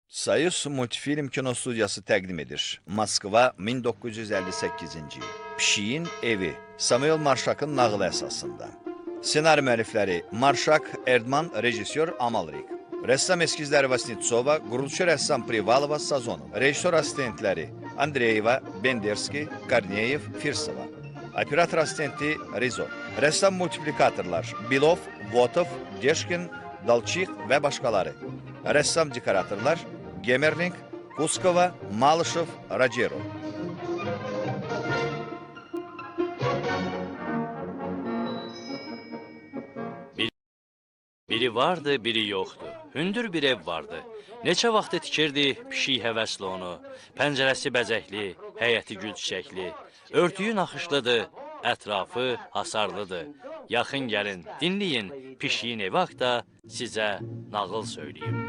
Soyuz multfilm kinostudiyası təqdim edir. Moskva 1958-ci il. Pişiyin evi. Samuel Marşakın nağılı əsasında. Senari müəllifləri Marşak, Erdman, rejissor Amalrik. Rəssam eskizləri Vasnitsova, quruluşu rəssam Privalova, Sazonov. Rejissor assistentləri Andreyeva, Benderski, Korneyev, Firsova. Operator assistenti Rizov. Rəssam multiplikatorlar Bilov, Votov, Deşkin, Dalçıq və başqaları. Rəssam dekoratorlar Gemerling, Kuskova, Malışov, Racerov. Biri vardı, biri yoxdu. Hündür bir ev vardı. Neçə vaxtı tikirdi pişik həvəsli onu. Pəncərəsi bəzəkli, həyəti gül çiçəkli. Örtüyü naxışlıdır, ətrafı hasarlıdır. Yaxın gəlin, dinləyin, pişiyin evi haqda sizə nağıl söyləyim.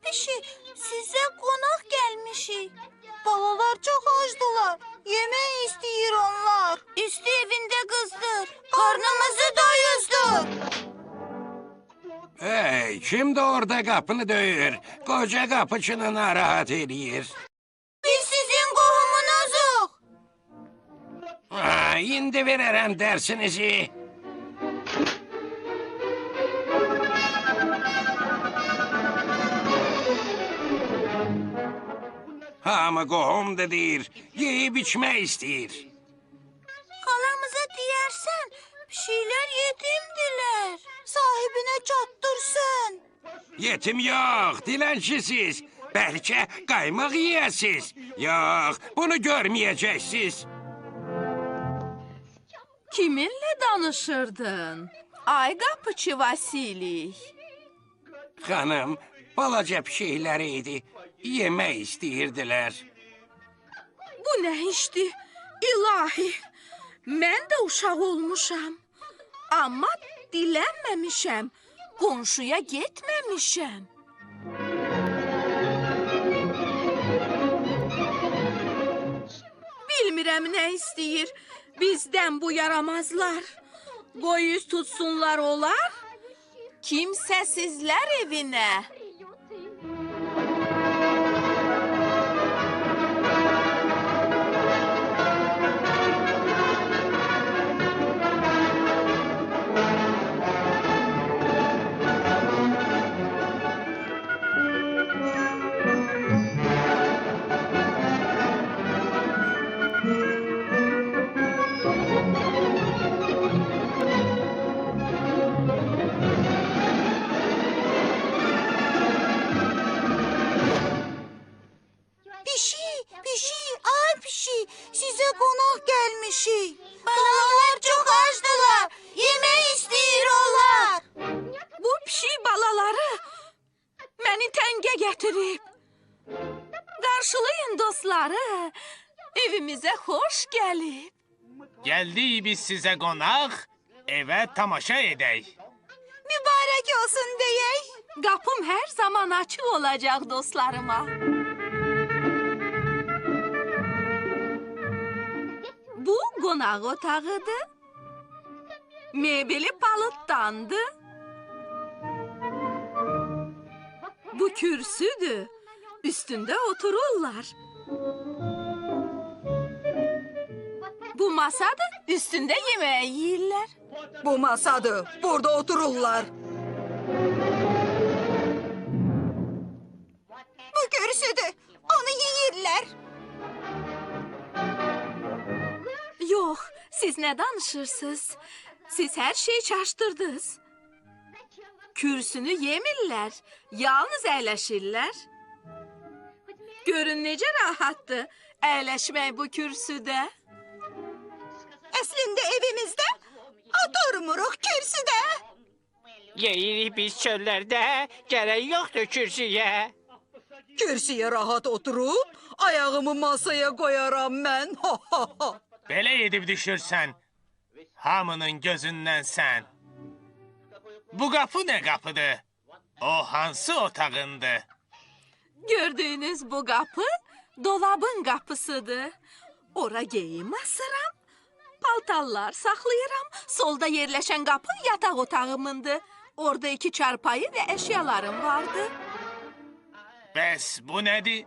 Pişik, size konak gelmişik. Balalar çok açtılar. Yemek istiyor onlar. Üstü evinde kızdır. Karnımızı doyuzdur. Hey, kim de orada kapını döyür? Koca kapıçını narahat ediyor. Biz sizin qohumunuzuk. Indi veririm dersinizi. Hamı qohum da deyir, yeyib içmək istəyir. Kalamıza diyersen bir şeyler yetimdiler. Sahibine çattırsın. Yetim yox, dilənçisiz. Bəlkə qaymaq yiyəsiz. Yox, bunu görməyəcəksiniz. Kiminle danışırdın? Ay qapıçı Vasili. Xanım, balaca pişikləri idi. Yemək istəyirdilər. Bu nə işdi? İlahi. Mən də uşaq olmuşam. Amma dilənməmişəm. Qonşuya getməmişəm. Bilmirəm nə istəyir. Bizdən bu yaramazlar. Qoy üz tutsunlar olar. Kimsəsizlər evinə. Pişik, size konak gelmişik. Balalar çok açtılar. Yemek istiyorlar. Bu pişik balaları məni təngə gətirib. Qarşılayın dostları, evimizə xoş gəlib. Geldik biz size konak, eve tamaşa edək. Mübarek olsun deyək. Qapım hər zaman açıq olacaq dostlarıma. Bu qonaq otağıdır. Mebeli palıtdandı. Bu kürsüdür. Üstündə otururlar. Bu masadır. Üstündə yemək yeyirlər. Bu masadır. Burada otururlar. Bu kürsüdür. Onu yiyirlər. Yox, siz nə danışırsınız? Siz hər şeyi çaşdırdınız. Kürsünü yemirlər, yalnız əyləşirlər. Görün necə rahatdır əyləşmək bu kürsüdə. Əslində evimizdə oturmuruq kürsüdə. Yeyirik biz çöllərdə, gərək yoxdur kürsüyə. Kürsüye rahat oturup ayağımı masaya koyaram mən. Belə edib düşürsən, hamının gözündən sən. Bu qapı nə qapıdır? O hansı otağındır? Gördüyünüz bu qapı dolabın qapısıdır. Ora geyim asıram, paltarlar saxlayıram. Solda yerləşən qapı yataq otağımındır. Orada 2 çarpayı və əşyalarım vardı. Bəs bu nədir?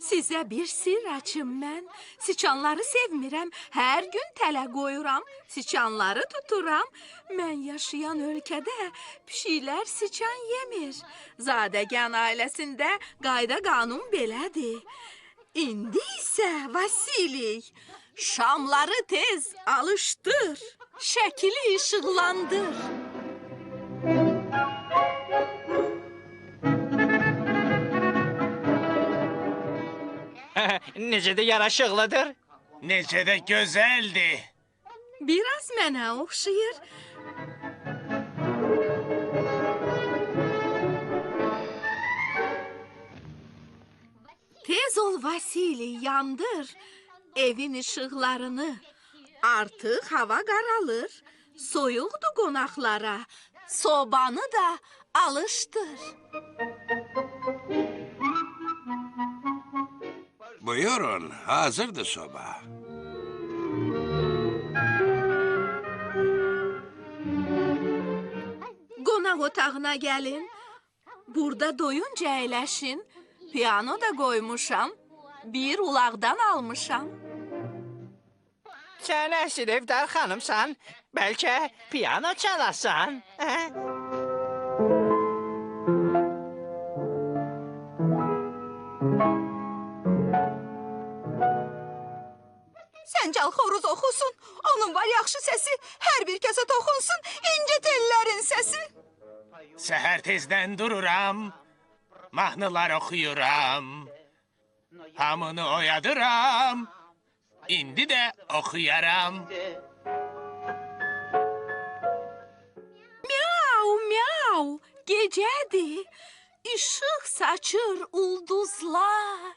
Sizə bir sir açım mən. Siçanları sevmirəm. Hər gün tələ qoyuram. Siçanları tuturam. Mən yaşayan ölkədə pişiklər siçan yemir. Zadəgan ailəsində qayda qanun belədir. İndi isə Vasili, şamları tez alışdır. Şəkili işıqlandır. Necə də yaraşıqlıdır. Necə də gözəldir. Biraz mənə oxşayır. Tez ol Vasili, yandır evin işıqlarını. Artıq hava qaralır. Soyuqdur qonaqlara. Sobanı da alışdır. Buyurun, hazırdır soba. Qonaq otağına gəlin. Burada doyunca əyləşin. Piano da qoymuşam. Bir ulaqdan almışam. Sən əsl evdar xanımsan. Bəlkə piano çalasan. Hə? Sən cal xoruz oxusun. Onun var yaxşı səsi. Hər bir kəsə toxunsun. İncə tellərin səsi. Səhər tezdən dururam. Mahnılar oxuyuram. Hamını oyadıram. İndi də oxuyaram. Miau, miau. Gecədir. İşıq saçır ulduzlar.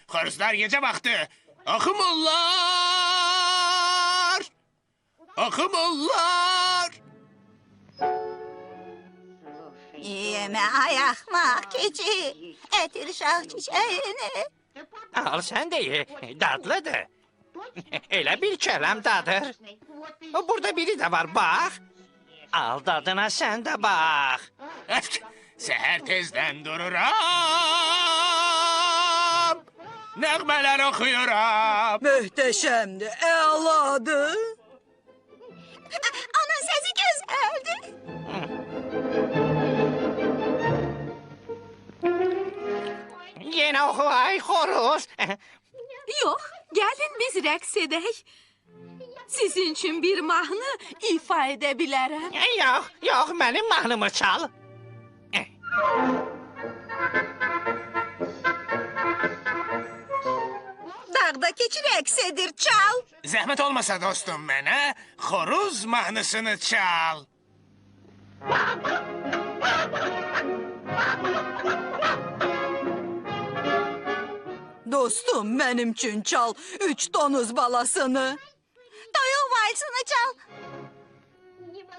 Xoruzlar gecə vaxtı. Oxumurlar. Oxumurlar. Yemə ayaqmaq keçi. Ətir şah çiçəyini. Al sən də ye. Dadlıdır. Elə bir kələm dadır. Burada biri də var, bax. Al dadına sən də bax. Səhər tezdən dururam. Nəğmələr oxuyuram. Möhtəşəmdir, əladır. Onun səsi gözəldir. Yenə oxu ay xoruz. Yox, gəlin biz rəqs edək. Sizin üçün bir mahnı ifa edə bilərəm. Yox, yox, mənim mahnımı çal. Dağda keçi rəqs edir, çal. Zəhmət olmasa dostum mənə xoruz mahnısını çal. Dostum, mənim üçün çal 3 donuz balasını. Toyuq valsını çal.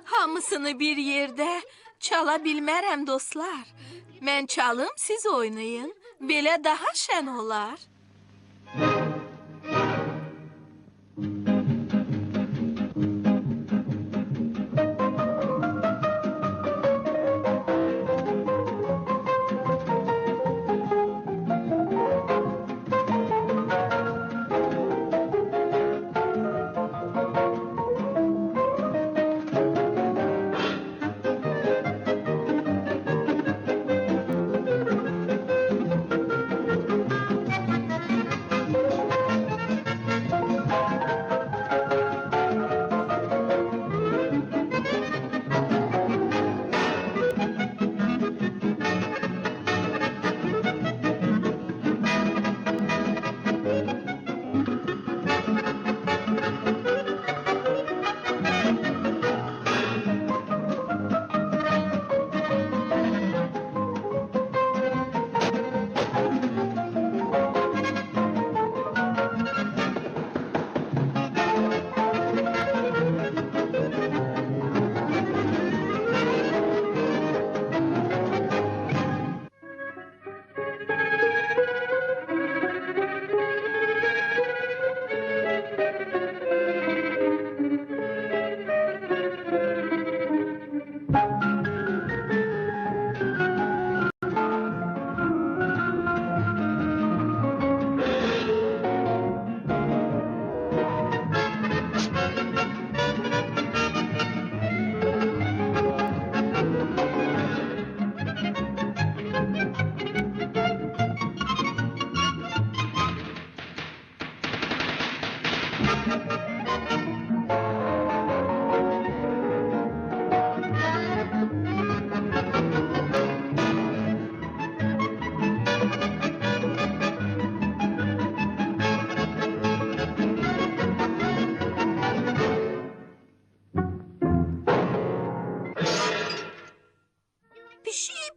Hamısını bir yerdə çala bilmərəm dostlar. Mən çalım, siz oynayın. Belə daha şən olar.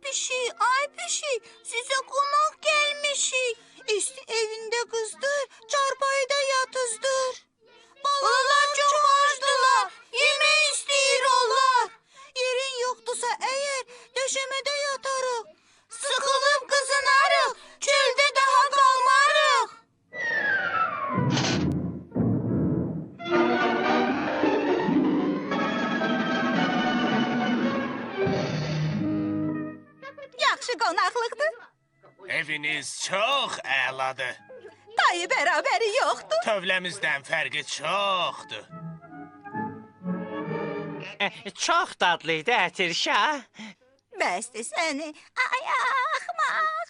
Pişi, ay pişi, size konak gelmişik. Üstü evinde kızdır, çarpayda yatızdır. Balalar çok açtılar, yemek istiyorlar. Yerin yoktusa eğer, döşemede yatarıq. Sıkılıp kızınarıq, çölde daha kalmarıq. Yaxşı qonaqlıqdır. Eviniz çox əladır. Dayı bərabəri yoxdur. Tövləmizdən fərqi çoxdur. Çox dadlıydı Ətirşah. Bəsdir səni, ay axmaq.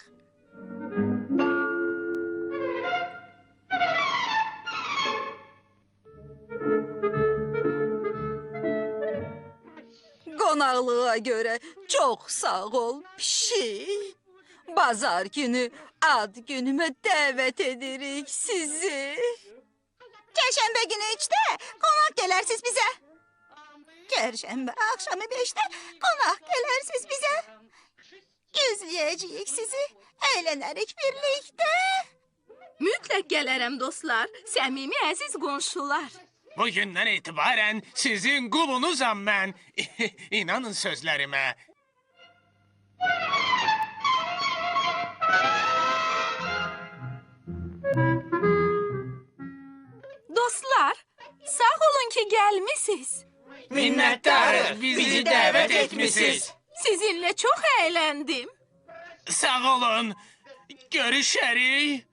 Qonaqlığa görə çox sağ ol pişik. Bazar günü ad günümə dəvət edirik sizi. Çərşənbə günü 3-də qonaq gələrsiz bizə. Çərşənbə axşamı 5-də qonaq gələrsiz bizə. Gözləyəcəyik sizi, əylənərik birlikdə. Mütləq gələrəm dostlar, səmimi əziz qonşular. Bugündən etibarən sizin qulunuzam mən. İnanın sözlərimə. Dostlar, sağ olun ki gəlmisiniz. Minnətdarıq, bizi dəvət etmisiniz. Sizinlə çox əyləndim. Sağ olun. Görüşərik.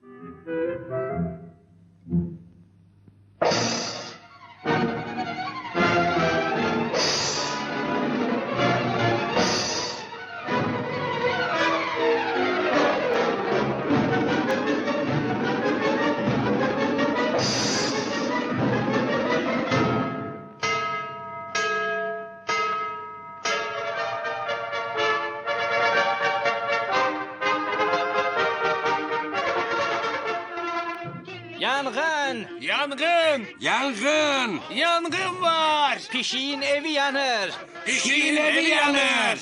Yanğın! Yanğın! Yangın! Yanğın var! Pişiyin evi yanır! Pişiyin evi yanır!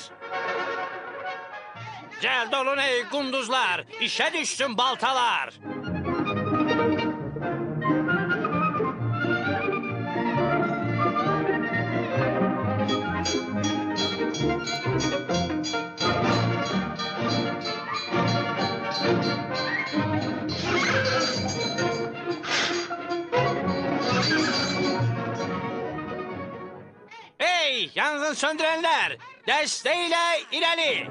Cəld olun ey qunduzlar! İşə düşsün baltalar! Hey yangın söndürenler! Desteğiyle ileri!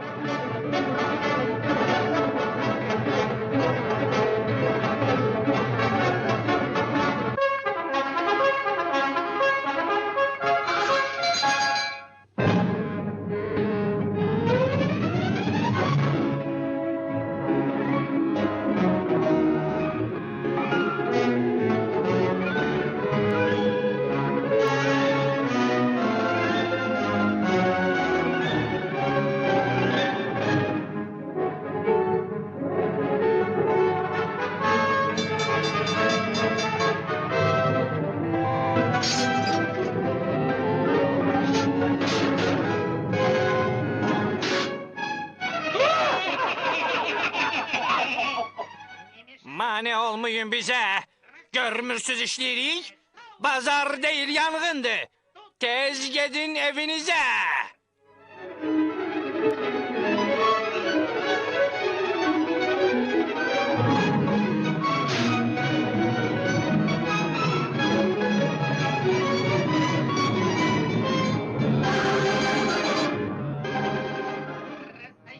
Mane olmayın bize. Görmürsüz işleyirik. Bazar değil yangındı. Tez gidin evinize.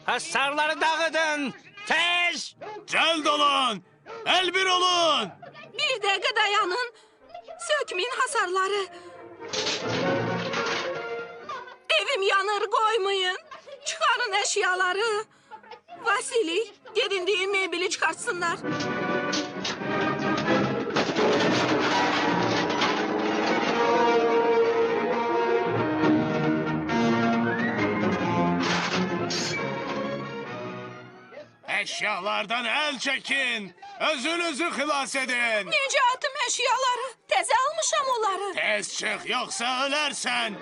Hasarları dağıdın. Tez. Cəld olun! Əlbir olun! Bir dəqiqə dayanın. Sökməyin hasarları. Evim yanır, qoymayın. Çıxarın əşyaları. Vasili, gedin deyin mebeli çıxartsınlar. Eşyalardan el çekin. Özünüzü xilas edin. Necə atım əşyaları? Təzə almışam onları. Tez çık yoksa ölersen.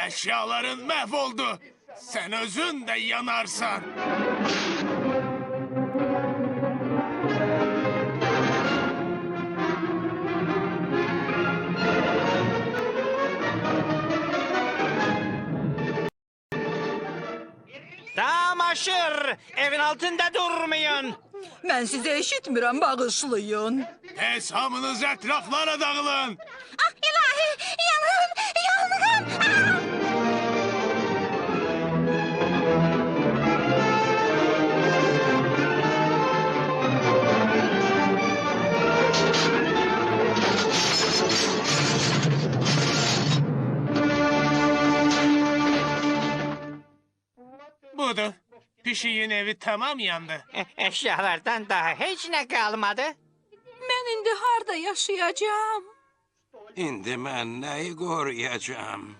Eşyaların mahvoldu. Sen özün de yanarsan. Tamaşır, evin altında durmayın. Mən sizə eşitmirəm, bağışlayın. Tez hamınız etraflara dağılın. Ah ilahi, yanığım, yanığım. Budur. Pişiğin evi tamam yandı. Eşyalardan daha hiç ne kalmadı. Mən indi harda yaşayacağam? İndi mən nəyi qoruyacağam?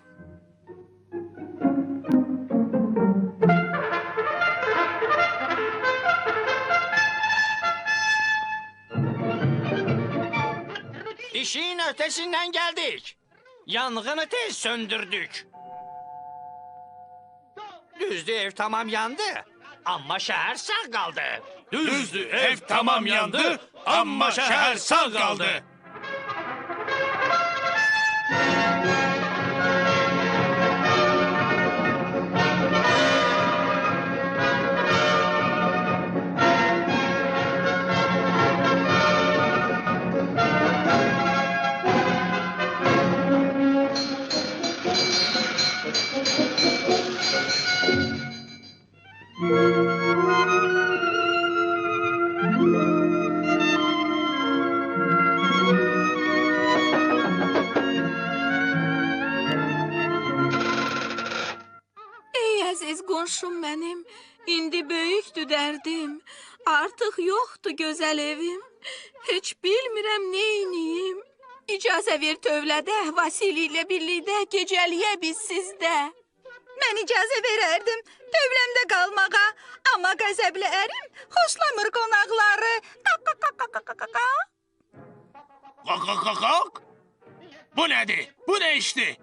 İşin ötesinden geldik. Yangını tez söndürdük. Düzdü, ev tamam yandı. Ama şehir sağ kaldı. Düzdü, ev tamam yandı ama şehir sağ kaldı. Ey əziz qonşum mənim, indi böyükdür dərdim. Artıq yoxdur gözəl evim. Heç bilmirəm neyniyim. İcazə ver tövlədə, Vasili ilə birlikdə gecəliyə biz sizdə. Mən icazə verərdim tövləmdə qalmağa. Amma qəzəbli ərim xoşlamır qonaqları. Qaq. Kalk. Bu nedir? Bu ne işti?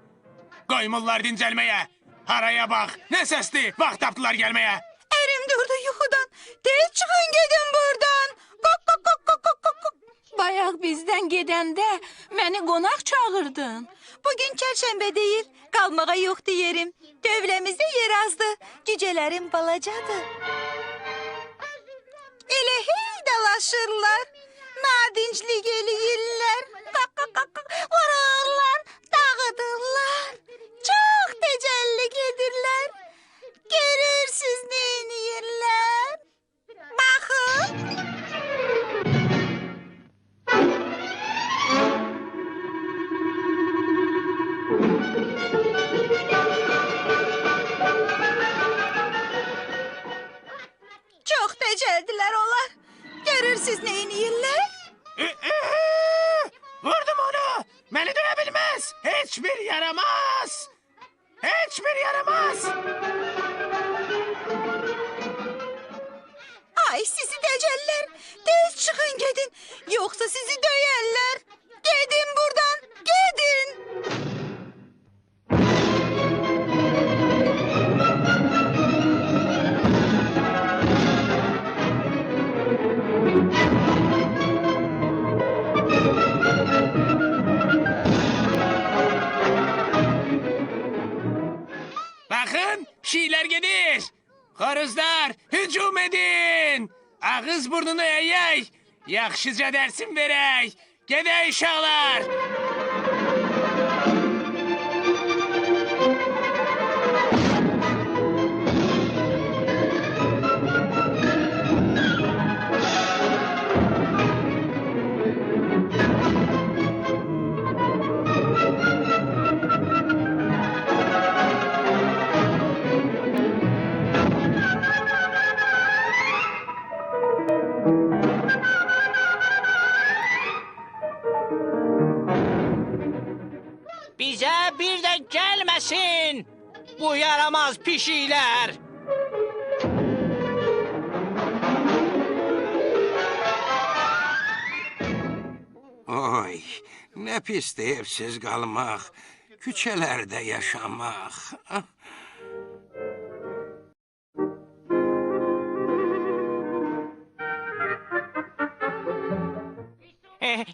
Koymullar dincəlməyə. Haraya bak. Ne sesli? Vaxt tapdılar gelmeye. Ərim durdu yuxudan. Tez çıxın gedin buradan. Qaq. Bayaq bizdən gedəndə məni qonaq çağırdın. Bugün çərşənbə deyil. Qalmağa yoxdur yerim. Tövləmizdə yer azdı. Cücələrim balacadır. Elə hey dalaşırlar. Nadinclik eləyirlər. Vururlar, dağıdırlar. Çox təcəllik edirlər. Görürsüz neyniyirlər. Baxın. Çox təcəldilər onlar. Görürsüz neyniyirlər. Vurdum onu. Beni dövebilmez. Hiçbir yaramaz. Hiçbir yaramaz. Ay sizi dəcəllər. Tez çıxın gedin. Yoxsa sizi döyərlər. Gedin buradan. Gedin. Bakın şeyler gelir. Horuzlar hücum edin. Ağız burnunu eğey. Yaxşıca dersin verey. Gedey uşaqlar. Bize bir de gelmesin bu yaramaz pişiler. Oy, nə pisdir evsiz qalmaq, küçələrdə yaşamaq.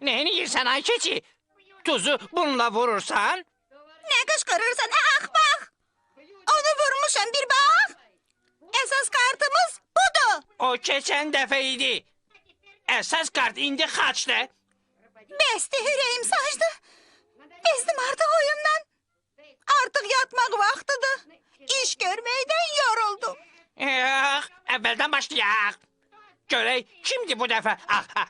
Neyini yiyirsən ay keçi? Tuzu bununla vurursan? Ne kışkırırsan ahbak? Onu vurmuşum bir bak. Esas kartımız budur. O keçən dəfə idi. Əsas kart indi xaçdı. Besti yüreğim saçtı. Bezdim artık oyundan. Artık yatmak vaktidir. İş görmeyden yoruldum. Yox, əvvəldən başlayaq. Görək, kimdir bu dəfə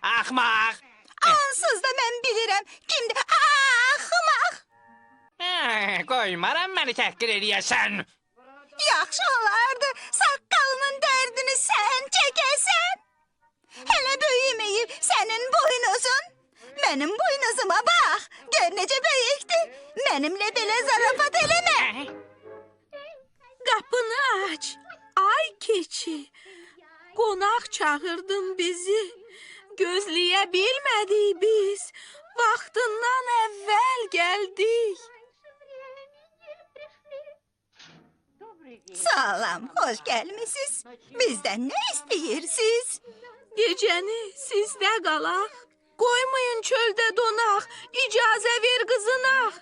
axmaq? Ansız da ben bilirim. Kimdi? Ahmak. Qoymaram məni təhqir eləyəsən. Yaxşı olardı. Saqqalının dərdini sen çekesen. Hele büyümeyip senin boynuzun. Benim boynuzuma bak. Gör nece büyüktü. Benimle belə zarafat eleme. Qapını aç. Ay keçi. Qonaq çağırdın bizi. Gözləyə bilmədik biz. Vaxtından əvvəl gəldik. Sağlam, hoş gelmişsiniz. Bizden ne istiyorsunuz? Gecəni sizdə qalaq. Qoymayın çöldə donaq. İcazə ver qızınaq.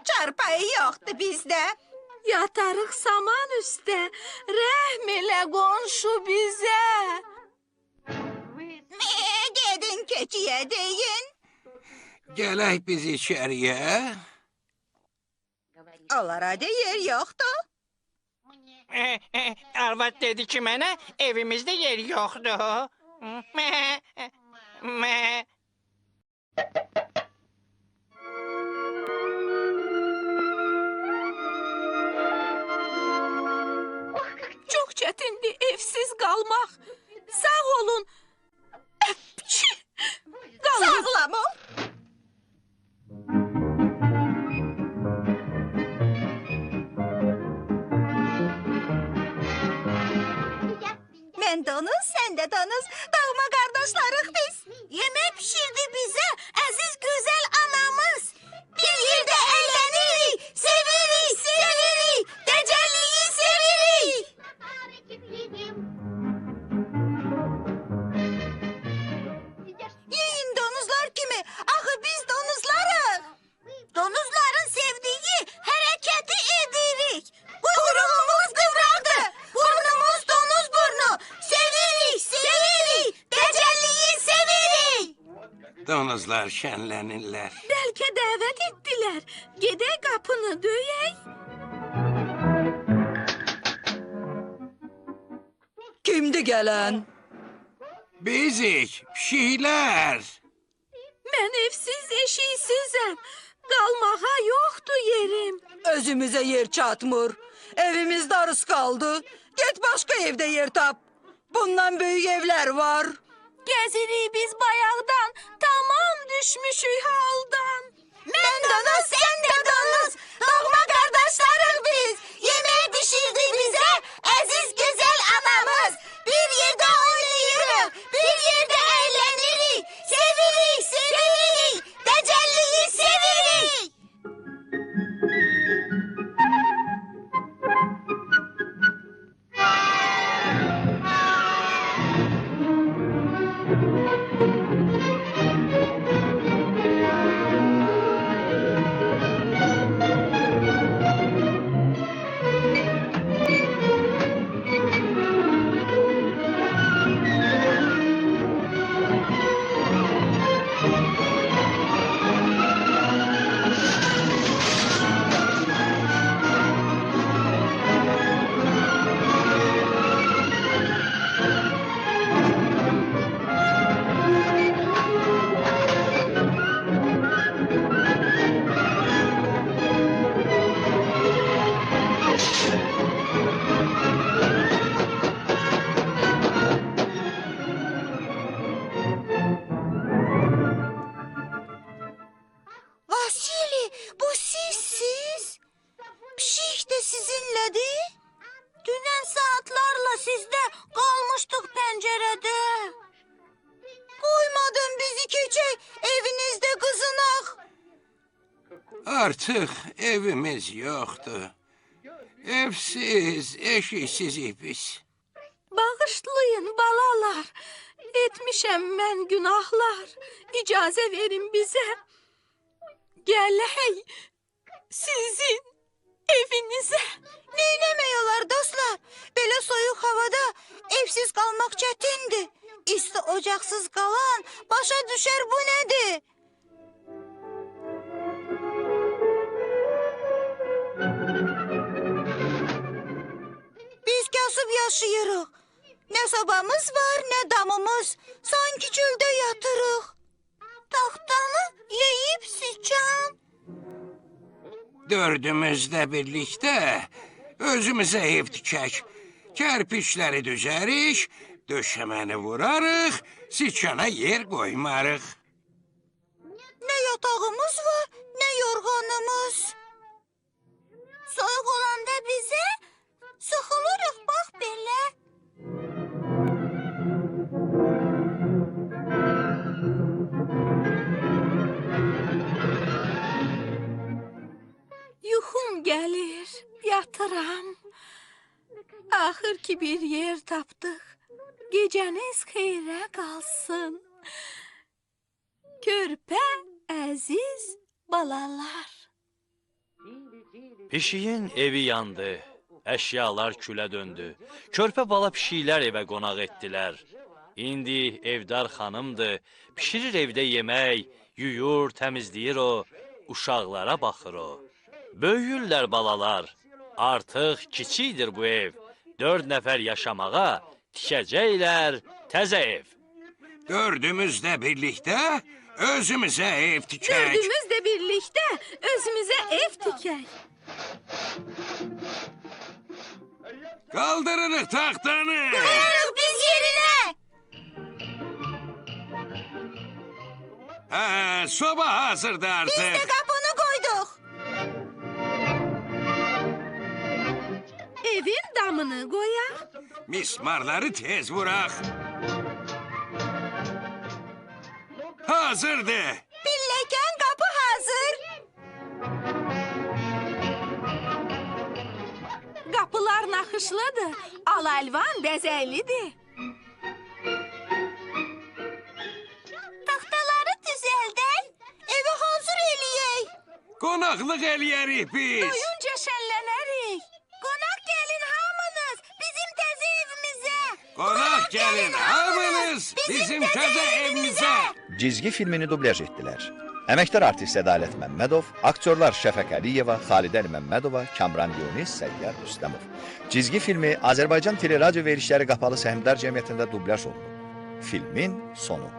Çarpayı yoktu bizde. Yatarıq saman üstə. Rəhm elə qonşu bizə. Gidin keçiye deyin. Gələk biz içəriyə. Onlara da yer yoktu. Arvad dedi ki mənə evimizdə yer yoxdur. Çox çətindir evsiz qalmaq. Sağ olun. Əpçi. Qalın. Sağlam ol. Ben donuz, sen de donuz. Doğma kardeşlarıq biz. Yemek pişirdi bize aziz güzel anamız. Bir yerde eğlenirik, sevirik, sevirik. Tecelliyi sevirik. Yiyin donuzlar kimi. Ahı biz donuzlarıq. Donuzların sevdiği hareketi edirik. Kuyruğumuz kıvraktır. Burnumuz donuz burnu. Sevirik, sevirik. Tecelliyi sevirik. Donuzlar şənlənirlər. Bəlkə dəvət etdilər. Gedək qapını döyək. Kimdi gelen? Bizik, pişiklər. Mən evsiz eşiksizəm. Qalmağa yoxdur yerim. Özümüze yer çatmır. Evimiz darıs kaldı. Git başka evde yer tap. Bundan büyük evler var. Gəzirik biz bayaqdan. Tamam düşmüşük haldan. Ben donuz, sen de donuz. Doğma kardeşlarız biz. Yemeği pişirdi bize aziz güzel anamız. Bir yerde oynayırız, bir yerde eğlenirik. Sevirik, sevirik. Tecelliyi sevirik. Artıq evimiz yoxdur. Evsiz, eşiksizik biz. Bağışlayın balalar. Etmişəm mən günahlar. İcazə verin bizə. Gələk sizin evinizə. Neynəməyolar dostlar? Belə soyuq havada evsiz qalmaq çətindir. İsti ocaqsız qalan başa düşər bu nədir? Biz kasıb yaşayırıq. Nə sobamız var, nə damımız. Sanki çöldə yatırıq. Taxtanı yeyib sıçan. Dördümüz də birlikdə özümüzə ev tikək. Kərpiçləri düzərik, döşəməni vurarıq, siçana yer qoymarıq. Nə yatağımız var, nə yorğanımız. Soyuq olanda bizə sıxılırıq bax belə. Yuxum gəlir, yatıram. Axır ki bir yer tapdıq. Gecəniz xeyrə qalsın. Körpə əziz balalar. Pişiyin evi yandı, əşyalar külə döndü. Körpə bala pişiklər evə qonaq etdilər. İndi evdar xanımdır, pişirir evdə yemək, yuyur, təmizləyir o, uşaqlara baxır o. Böyüyürlər balalar, artıq kiçikdir bu ev. 4 nəfər yaşamağa tikəcəklər təzə ev. Dördümüz də birlikdə özümüzə ev tikək. Dördümüz də birlikdə özümüzə ev tikək. Qaldırırıq taxtanı. Qoyarıq biz yerinə. Hə, soba hazırdır Biz də artıq. qapını qoyduq. Evin damını qoyaq. Mismarları tez vuraq. Hazırdır. Pilləkən qapı hazır. Qapılar naxışlıdır, al-əlvan bəzəklidir. Taxtaları düzəldək, evi hazır eləyək. Qonaqlıq eləyərik biz. Doyunca şənlənərik. Qonaq gəlin hamınız bizim təzə evimizə. Qonaq gəlin hamınız bizim təzə evimizə. Cizgi filmini dublyaj etdilər. Əməkdar artist Ədalət Məmmədov, aktyorlar Şəfəq Əliyeva, Xalidə Əli Məmmədova, Kamran Yunis, Səyyar Rüstəmov. Cizgi filmi Azərbaycan Teleradio Verişləri Qapalı Səhmdar Cəmiyyətində dublyaj olunub. Filmin sonu.